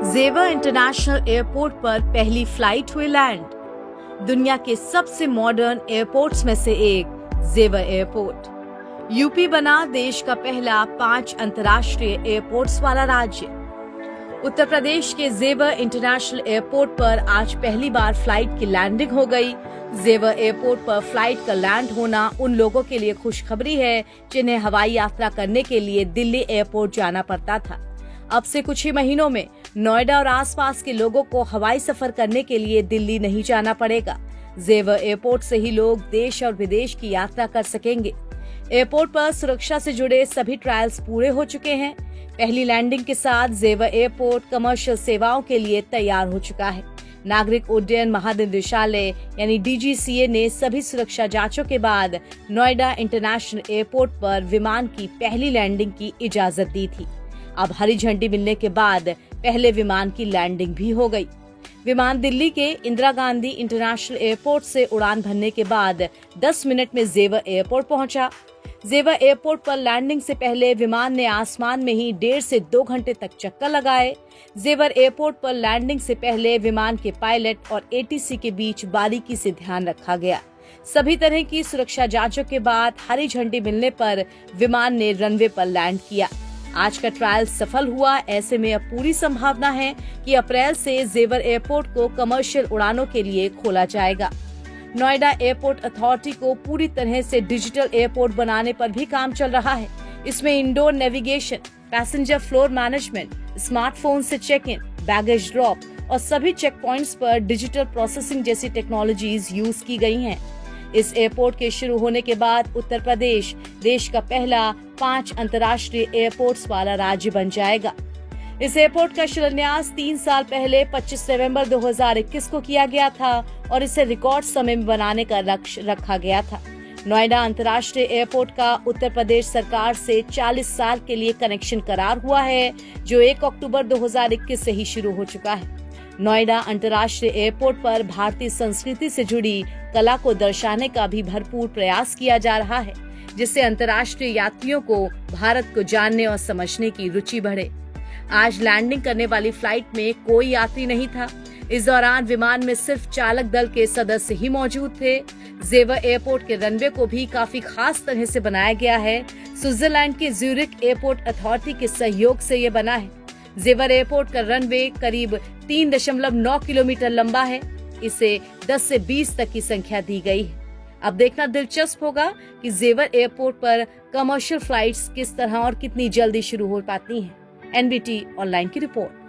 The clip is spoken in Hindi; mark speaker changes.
Speaker 1: जेवर इंटरनेशनल एयरपोर्ट पर पहली फ्लाइट हुई लैंड। दुनिया के सबसे मॉडर्न एयरपोर्ट्स में से एक जेवर एयरपोर्ट। यूपी बना देश का पहला 5 अंतर्राष्ट्रीय एयरपोर्ट्स वाला राज्य। उत्तर प्रदेश के जेवर इंटरनेशनल एयरपोर्ट पर आज पहली बार फ्लाइट की लैंडिंग हो गई। जेवर एयरपोर्ट पर फ्लाइट का लैंड होना उन लोगों के लिए खुशखबरी है जिन्हें हवाई यात्रा करने के लिए दिल्ली एयरपोर्ट जाना पड़ता था। अब से कुछ ही महीनों में नोएडा और आसपास के लोगों को हवाई सफर करने के लिए दिल्ली नहीं जाना पड़ेगा। जेवर एयरपोर्ट से ही लोग देश और विदेश की यात्रा कर सकेंगे। एयरपोर्ट पर सुरक्षा से जुड़े सभी ट्रायल्स पूरे हो चुके हैं। पहली लैंडिंग के साथ जेवर एयरपोर्ट कमर्शियल सेवाओं के लिए तैयार हो चुका है। नागरिक उड्डयन महानिदेशालय यानी DGCA ने सभी सुरक्षा जांचों के बाद नोएडा इंटरनेशनल एयरपोर्ट पर विमान की पहली लैंडिंग की इजाजत दी थी। अब हरी झंडी मिलने के बाद पहले विमान की लैंडिंग भी हो गई। विमान दिल्ली के इंदिरा गांधी इंटरनेशनल एयरपोर्ट से उड़ान भरने के बाद 10 मिनट में जेवर एयरपोर्ट पहुंचा। जेवर एयरपोर्ट पर लैंडिंग से पहले विमान ने आसमान में ही 1.5 से 2 घंटे तक चक्कर लगाए। जेवर एयरपोर्ट पर लैंडिंग से पहले विमान के पायलट और ATC के बीच बारीकी से ध्यान रखा गया। सभी तरह की सुरक्षा जांचों के बाद हरी झंडी मिलने पर विमान ने रनवे पर लैंड किया। आज का ट्रायल सफल हुआ। ऐसे में अब पूरी संभावना है कि अप्रैल से जेवर एयरपोर्ट को कमर्शियल उड़ानों के लिए खोला जाएगा। नोएडा एयरपोर्ट अथॉरिटी को पूरी तरह से डिजिटल एयरपोर्ट बनाने पर भी काम चल रहा है। इसमें indoor navigation, passenger floor management, smartphone से चेक इन, बैगेज ड्रॉप और सभी चेक पॉइंट्स पर डिजिटल प्रोसेसिंग जैसी टेक्नोलॉजीज यूज की गई हैं। इस एयरपोर्ट के शुरू होने के बाद उत्तर प्रदेश देश का पहला 5 अंतर्राष्ट्रीय एयरपोर्ट्स वाला राज्य बन जाएगा। इस एयरपोर्ट का शिलान्यास 3 साल पहले 25 नवंबर 2021 को किया गया था और इसे रिकॉर्ड समय में बनाने का लक्ष्य रखा गया था। नोएडा अंतर्राष्ट्रीय एयरपोर्ट का उत्तर प्रदेश सरकार से 40 साल के लिए कनेक्शन करार हुआ है, जो 1 अक्टूबर 2021 से ही शुरू हो चुका है। नोएडा अंतर्राष्ट्रीय एयरपोर्ट पर भारतीय संस्कृति से जुड़ी कला को दर्शाने का भी भरपूर प्रयास किया जा रहा है, जिससे अंतर्राष्ट्रीय यात्रियों को भारत को जानने और समझने की रुचि बढ़े। आज लैंडिंग करने वाली फ्लाइट में कोई यात्री नहीं था। इस दौरान विमान में सिर्फ चालक दल के सदस्य ही मौजूद थे। जेवर एयरपोर्ट के रनवे को भी काफी खास तरह से बनाया गया है। स्विट्जरलैंड के ज्यूरिख एयरपोर्ट अथॉरिटी के सहयोग से ये बना है। जेवर एयरपोर्ट का रनवे करीब 3.9 किलोमीटर लंबा है। इसे 10 से 20 तक की संख्या दी गई है। अब देखना दिलचस्प होगा कि जेवर एयरपोर्ट पर कमर्शियल फ्लाइट्स किस तरह और कितनी जल्दी शुरू हो पाती हैं। NBT ऑनलाइन की रिपोर्ट।